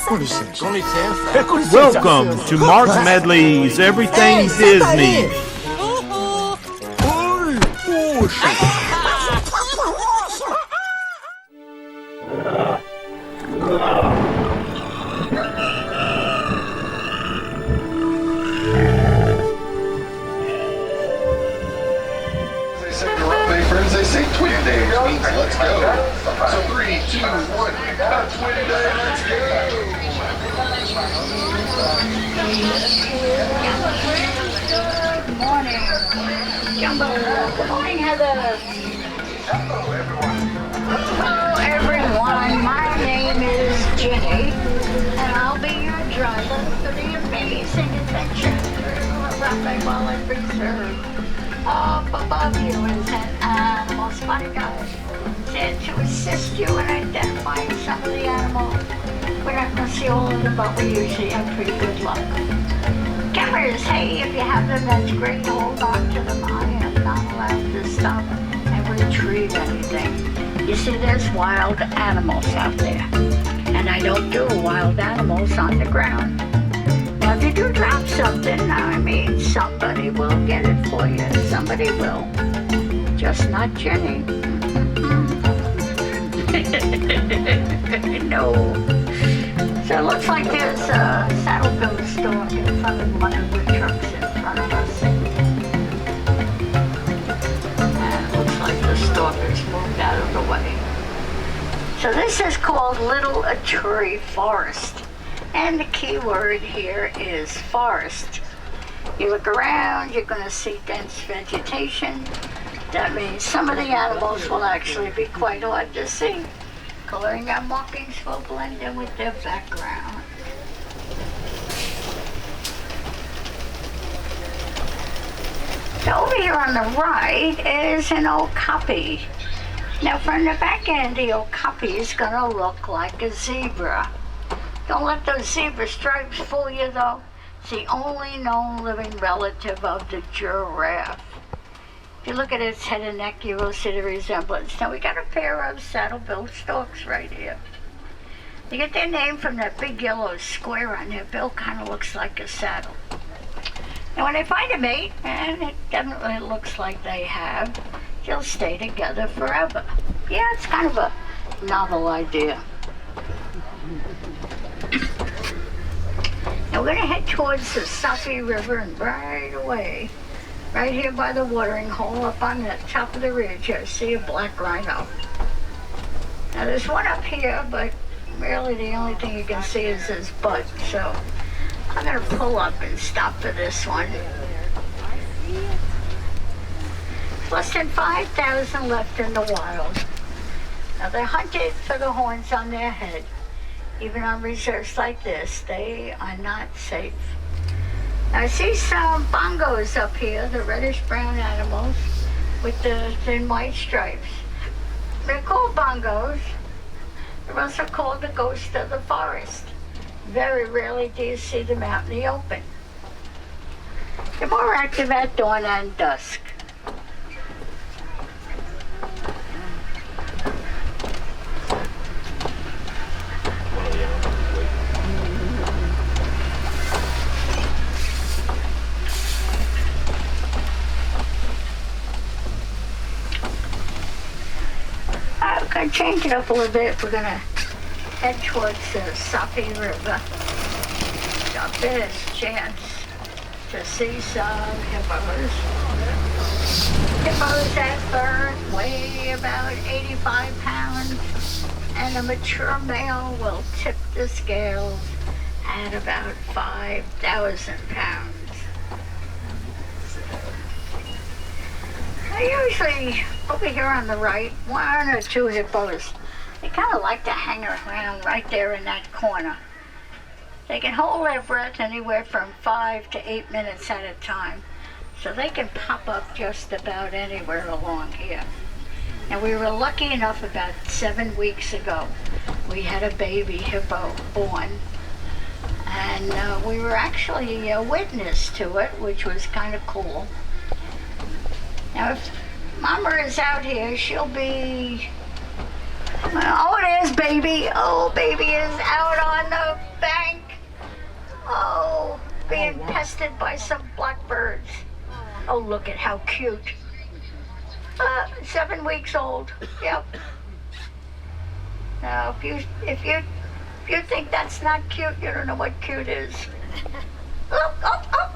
Con licenza. Welcome to Mark Medley's Everything Disney. They say twin days means let's go. So 3, 2, 1, twin day, let's go. Good morning, Jumbo. Good morning, Heather. Hello, everyone. My name is Jenny, and I'll be your driver for the amazing adventure through Rapid Wildlife Reserve. Up above you is an animal spotting guide said to assist you in identifying some of the animals. We're not going to see all of them, but we usually have pretty good luck. Cameras, hey, if you have them, that's great. Hold on to them. I am not allowed to stop and retrieve anything. You see, there's wild animals out there, and I don't do wild animals on the ground. Now, if you do drop something, I mean, somebody will get it for you. Somebody will. Just not Jenny. No. So it looks like there's a saddle build store in front of one of the trucks in front of us. And it looks like the stalkers moved out of the way. So this is called Little Tree Forest. And the key word here is forest. You look around, you're going to see dense vegetation. That means some of the animals will actually be quite hard to see. Coloring and markings will blend in with their background. So over here on the right is an okapi. Now from the back end, the okapi is going to look like a zebra. Don't let those zebra stripes fool you, though. It's the only known living relative of the giraffe. If you look at its head and neck, you will see the resemblance. Now, we got a pair of saddle-billed storks right here. They get their name from that big yellow square on their bill. Kind of looks like a saddle. And when they find a mate, and it definitely looks like they have, they'll stay together forever. Yeah, it's kind of a novel idea. Now we're going to head towards the Sept River, and right away, right here by the watering hole up on the top of the ridge, I see a black rhino. Now there's one up here, but really the only thing you can see is his butt, so I'm going to pull up and stop for this one. Less than 5,000 left in the wild. Now they're hunted for the horns on their head. Even on reserves like this, they are not safe. Now, I see some bongos up here, the reddish-brown animals with the thin white stripes. They're called bongos. They're also called the ghost of the forest. Very rarely do you see them out in the open. They're more active at dawn and dusk. We're going to change it up a little bit. We're going to head towards the Sept River. It's our best chance to see some hippos. Hippos at birth weigh about 85 pounds, and a mature male will tip the scales at about 5,000 pounds. I usually, over here on the right, 1 or 2 hippos. They kind of like to hang around right there in that corner. They can hold their breath anywhere from 5 to 8 minutes at a time. So they can pop up just about anywhere along here. And we were lucky enough about 7 weeks ago. We had a baby hippo born. And we were actually a witness to it, which was kind of cool. Now, if Mama is out here, she'll be... Oh, there's baby. Oh, baby is out on the being pested by some blackbirds. Oh, look at how cute. 7 weeks old. Yep. Now, if you think that's not cute, you don't know what cute is. Oh, oh, oh.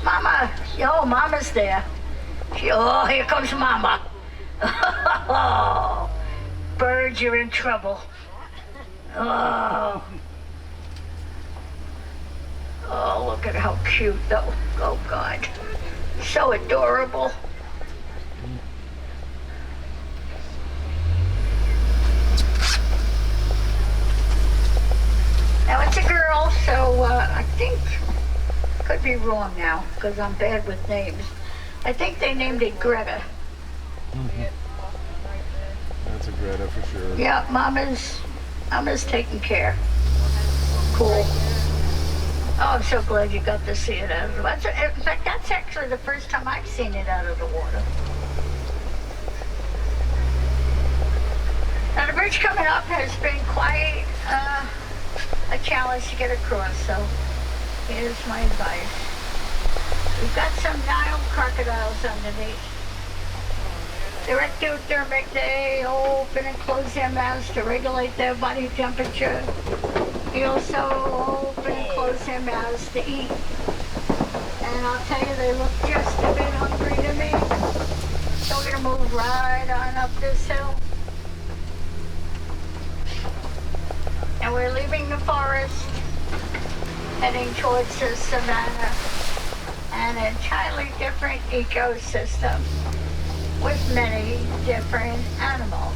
Mama. Yo, Mama's there. Oh, here comes Mama. Oh, birds, you're in trouble. Oh. Oh, look at how cute, though. Oh, God. So adorable. Now, it's a girl, so I think, could be wrong now, because I'm bad with names. I think they named it Greta. That's a Greta for sure. Yeah, Mama's taking care. Cool. Oh, I'm so glad you got to see it out of the water. In fact, that's actually the first time I've seen it out of the water. Now, the bridge coming up has been quite a challenge to get across, so here's my advice. We've got some Nile crocodiles underneath. They're ectothermic. They open and close their mouths to regulate their body temperature. They also open and close their mouths to eat. And I'll tell you, they look just a bit hungry to me. So we're going to move right on up this hill. And we're leaving the forest, heading towards the savannah. An entirely different ecosystem with many different animals.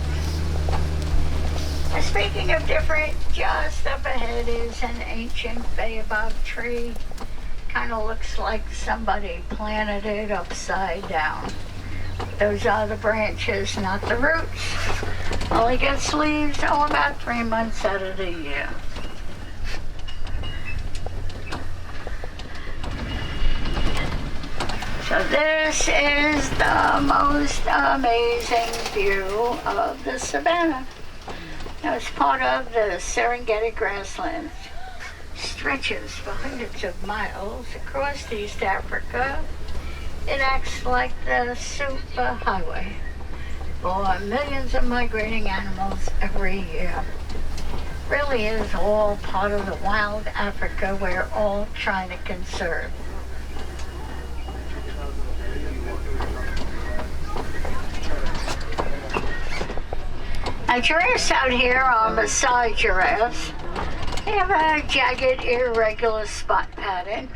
And speaking of different, just up ahead is an ancient baobab tree. Kind of looks like somebody planted it upside down. Those are the branches, not the roots. Only gets leaves, about 3 months out of the year. So this is the most amazing view of the savannah. Now, it's part of the Serengeti grasslands. Stretches for hundreds of miles across East Africa. It acts like the super highway for millions of migrating animals every year. Really is all part of the wild Africa we're all trying to conserve. Now, giraffes out here are Maasai giraffes. They have a jagged, irregular spot pattern.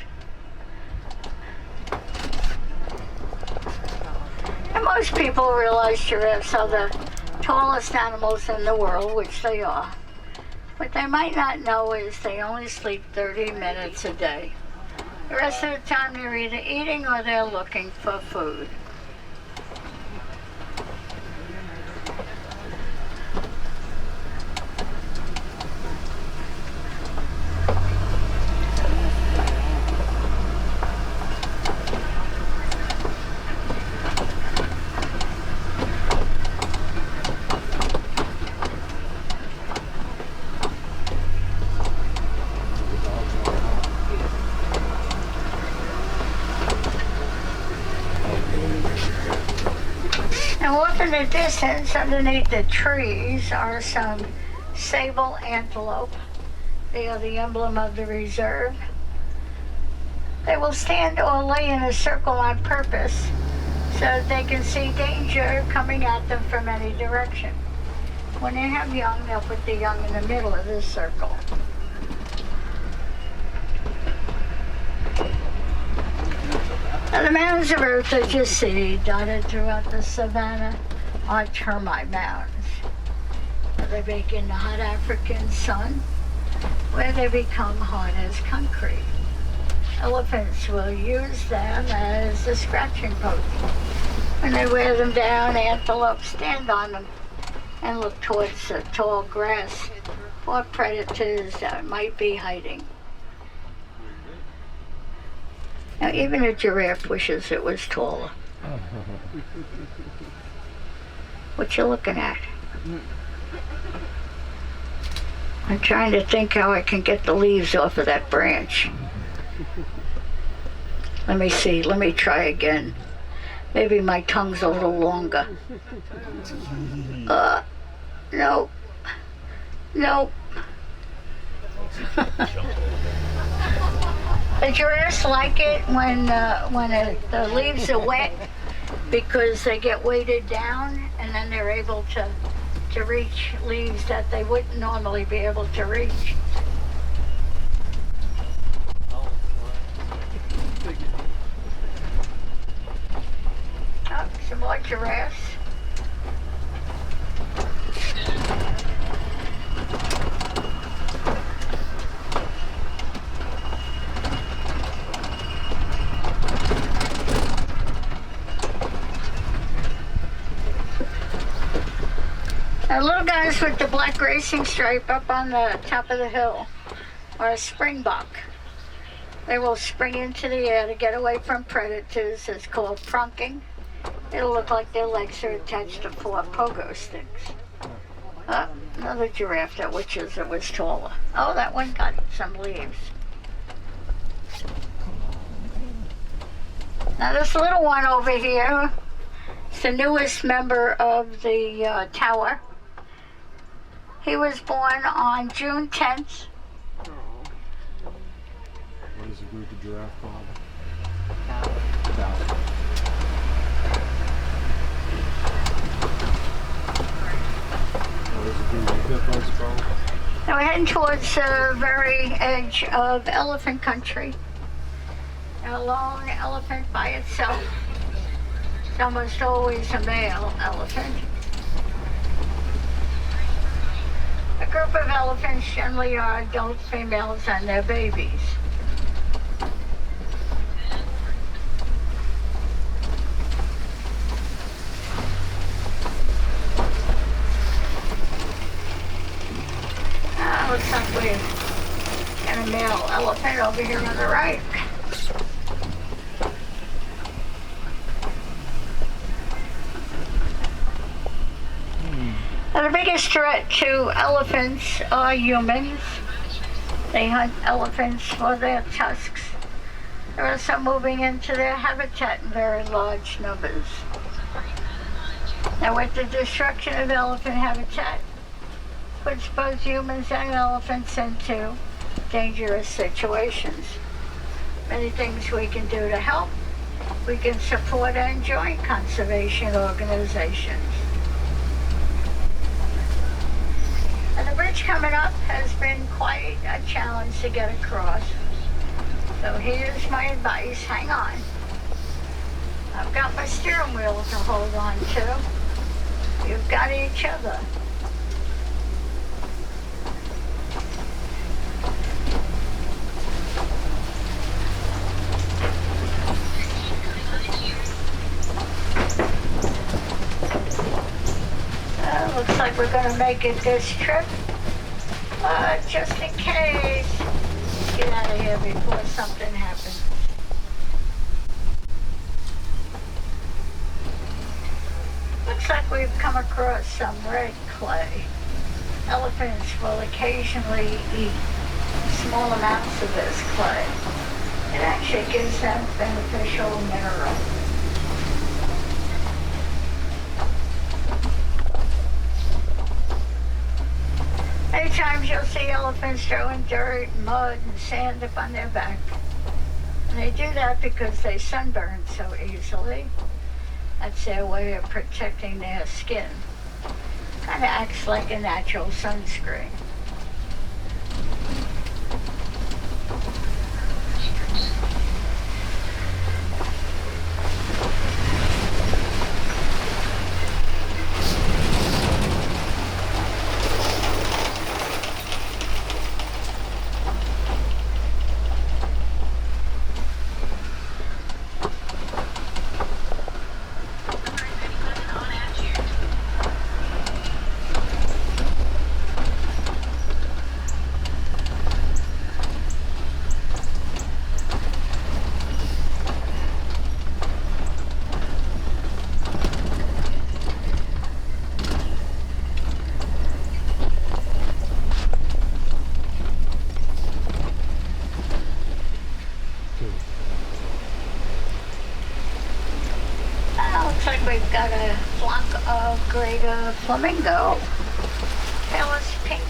And most people realize giraffes are the tallest animals in the world, which they are. What they might not know is they only sleep 30 minutes a day. The rest of the time they're either eating or they're looking for food. Now, off in the distance, underneath the trees, are some sable antelope. They are the emblem of the reserve. They will stand or lay in a circle on purpose so that they can see danger coming at them from any direction. When they have young, they'll put the young in the middle of this circle. Now, the mounds of earth that you see dotted throughout the savannah are termite mounds. They bake in the hot African sun, where they become hard as concrete. Elephants will use them as a scratching post. When they wear them down, antelopes stand on them and look towards the tall grass for predators that might be hiding. Now, even a giraffe wishes it was taller. What you looking at? I'm trying to think how I can get the leaves off of that branch. Let me see. Let me try again. Maybe my tongue's a little longer. Nope. Nope. The giraffes like it when the leaves are wet because they get weighted down and then they're able to reach leaves that they wouldn't normally be able to reach. Oh, some more giraffes. The little guys with the black racing stripe up on the top of the hill are a springbok. They will spring into the air to get away from predators. It's called pronking. It'll look like their legs are attached to 4 pogo sticks. Another giraffe that wishes it was taller. Oh, that one got some leaves. Now this little one over here is the newest member of the tower. He was born on June 10th. What is the group of giraffe called? What is the group of hippos called? Now we're heading towards the very edge of elephant country. A lone elephant by itself. It's almost always a male elephant. A group of elephants generally are adult females and their babies. Looks like we've got a male elephant over here on the right. Now, the biggest threat to elephants are humans. They hunt elephants for their tusks. They're also moving into their habitat in very large numbers. Now, with the destruction of elephant habitat, puts both humans and elephants into dangerous situations. Many things we can do to help. We can support and join conservation organizations. And the bridge coming up has been quite a challenge to get across. So here's my advice, hang on. I've got my steering wheel to hold on to. You've got each other. Looks like we're going to make it this trip. Just in case. Get out of here before something happens. Looks like we've come across some red clay. Elephants will occasionally eat small amounts of this clay. It actually gives them beneficial minerals. Many times you'll see elephants throwing dirt, mud, and sand up on their back. And they do that because they sunburn so easily. That's their way of protecting their skin. Kind of acts like a natural sunscreen. flamingo. Tail is pink.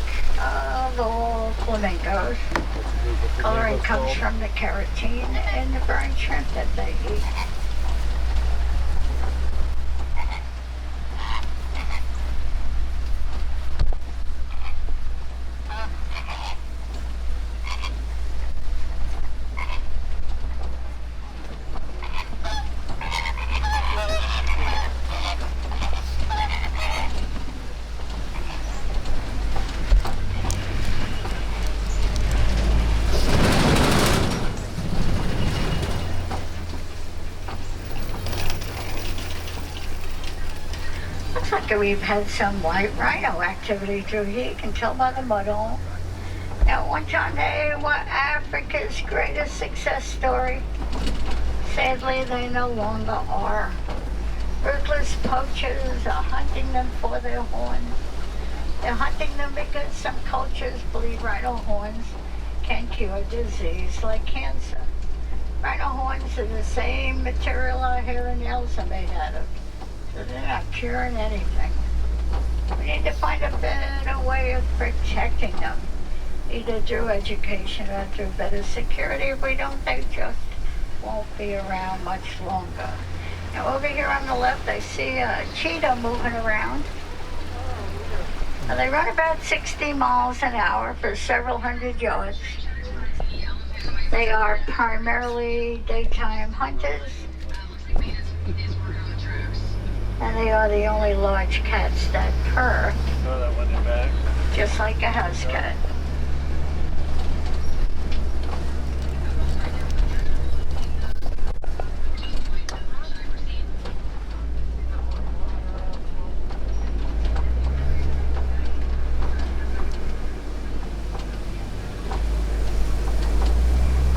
Little flamingos. Coloring comes from the carotene in the brine shrimp that they eat. Looks like we've had some white rhino activity through here. You can tell by the mud hole. Now, one time they were Africa's greatest success story. Sadly, they no longer are. Ruthless poachers are hunting them for their horns. They're hunting them because some cultures believe rhino horns can cure disease like cancer. Rhino horns are the same material our hair and nails are made out of. So they're not curing anything. We need to find a better way of protecting them, either through education or through better security. If we don't, they just won't be around much longer. Now over here on the left, I see a cheetah moving around. Now they run about 60 miles an hour for several hundred yards. They are primarily daytime hunters. And they are the only large cats that purr, Throw that one in back. just like a house cat.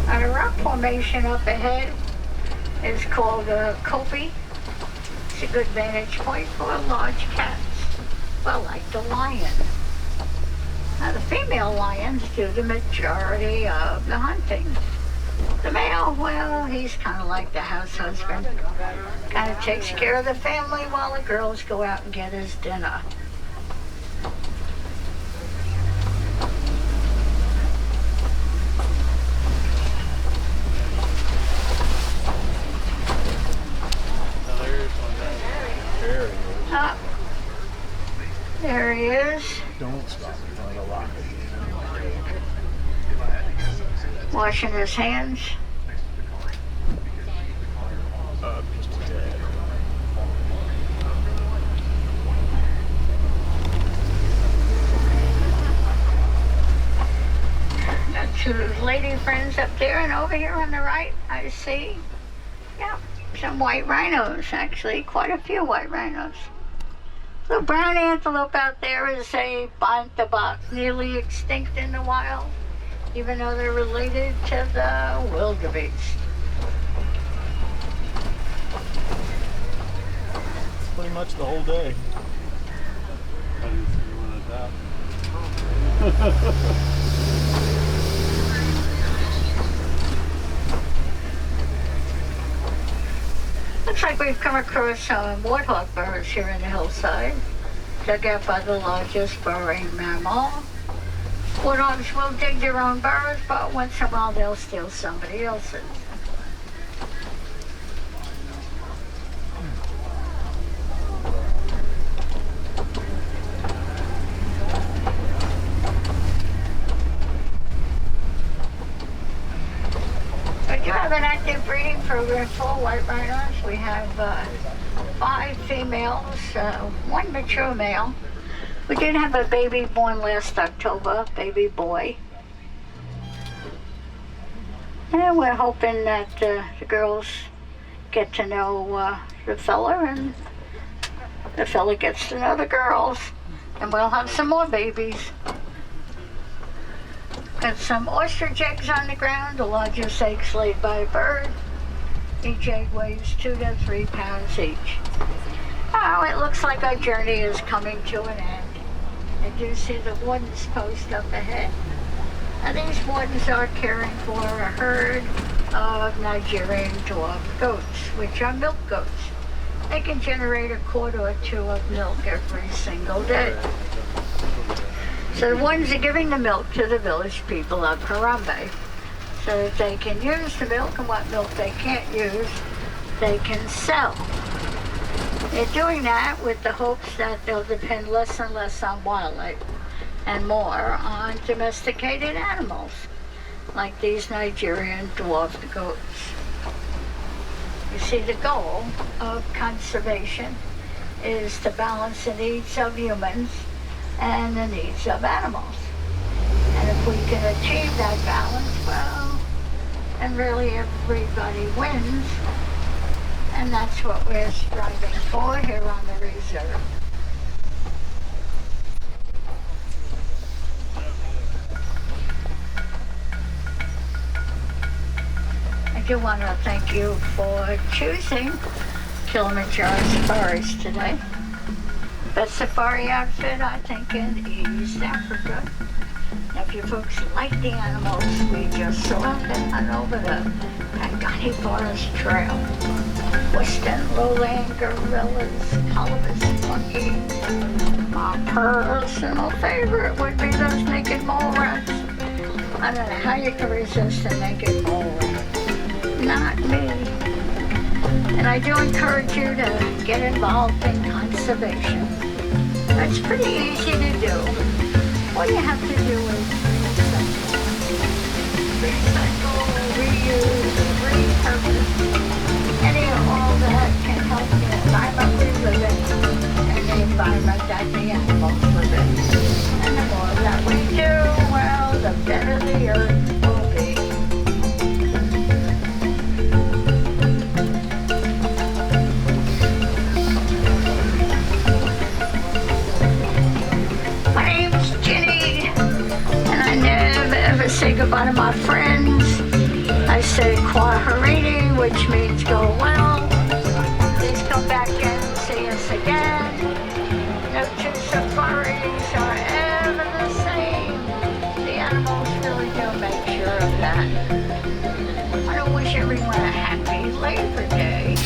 Now the rock formation up ahead is called a copy. It's a good vantage point for large cats, well, like the lion. Now the female lions do the majority of the hunting. The male, well, he's kind of like the house husband. Kind of takes care of the family while the girls go out and get his dinner. There he is. Don't stop in front of the rocket. Washing his hands. Just a tad. Got two lady friends up there, and over here on the right, I see, yeah, some white rhinos, actually, quite a few white rhinos. The brown antelope out there is a bantabak, nearly extinct in the wild, even though they're related to the wildebeest. Pretty much the whole day. I didn't see one at that. Looks like we've come across some warthog burrows here in the hillside, dug out by the largest burrowing mammal. Warthogs will dig their own burrows, but once in a while they'll steal somebody else's. We do have an active breeding program for white rhinos. We have 5 females, 1 mature male. We did have a baby born last October, baby boy. And we're hoping that the girls get to know the fella, and the fella gets to know the girls, and we'll have some more babies. Got some ostrich eggs on the ground, the largest eggs laid by a bird. Each egg weighs 2 to 3 pounds each. Oh, it looks like our journey is coming to an end. I do see the wardens post up ahead. Now these wardens are caring for a herd of Nigerian dwarf goats, which are milk goats. they can generate a quart or two of milk every single day. So the ones are giving the milk to the village people of Harambe so that they can use the milk, and what milk they can't use, they can sell. They're doing that with the hopes that they'll depend less and less on wildlife and more on domesticated animals, like these Nigerian dwarfed goats. You see, the goal of conservation is to balance the needs of humans and the needs of animals. And if we can achieve that balance, well, then really everybody wins. And that's what we're striving for here on the reserve. I do want to thank you for choosing Kilimanjaro safaris today. Best safari outfit, I think, in East Africa. Now, if you folks like the animals, we just selected on over the Pangani Forest Trail. Western lowland gorillas, colobus monkeys. My personal favorite would be those naked mole rats. I don't know how you can resist a naked mole rat. Not me. And I do encourage you to get involved in conservation. It's pretty easy to do. All you have to do is recycle, reuse, repurpose. Any of all that can help the environment we live in and the environment that the animals live in. And the more that we do, well, the better the earth will be. Say goodbye to my friends. I say Kwaharini, which means go well. Please come back and see us again. No two safaris are ever the same. The animals really do make sure of that. I don't wish everyone a happy Labor Day.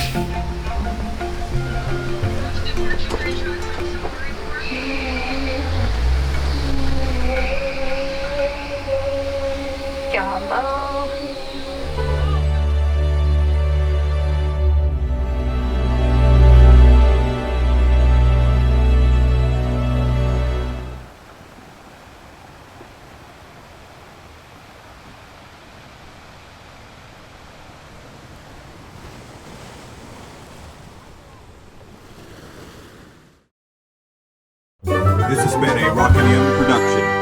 This has been a Rock and M production.